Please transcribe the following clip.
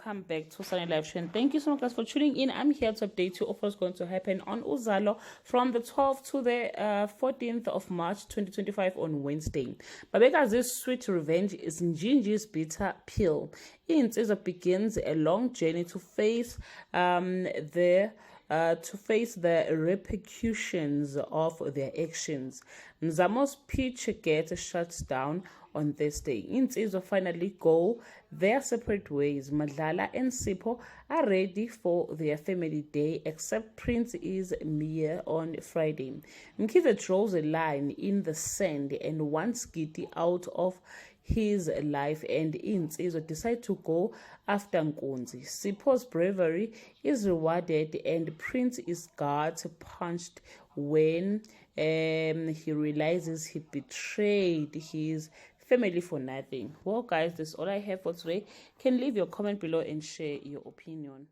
welcome back to Sunny Live Show, and thank you so much guys for tuning in. I'm here to update you of what's going to happen on Uzalo from the 12th to the 14th of March 2025 on Wednesday. Babekazi's sweet revenge is Njinji's bitter pill. Insizwa begins a long journey to face the repercussions of their actions. Mzamo's pitch gets shut down on Thursday. Insizwa finally go their separate ways. Madlala and Sipho are ready for their family day, except Prince is mere on Friday. Mkhize draws a line in the sand and wants Giti out of his life, and Insizwa decide to go after Nkunzi. Sipho's bravery is rewarded and Prince is gut punched when he realizes he betrayed his family for nothing. Well guys, that's all I have for today. Can leave your comment below and share your opinion.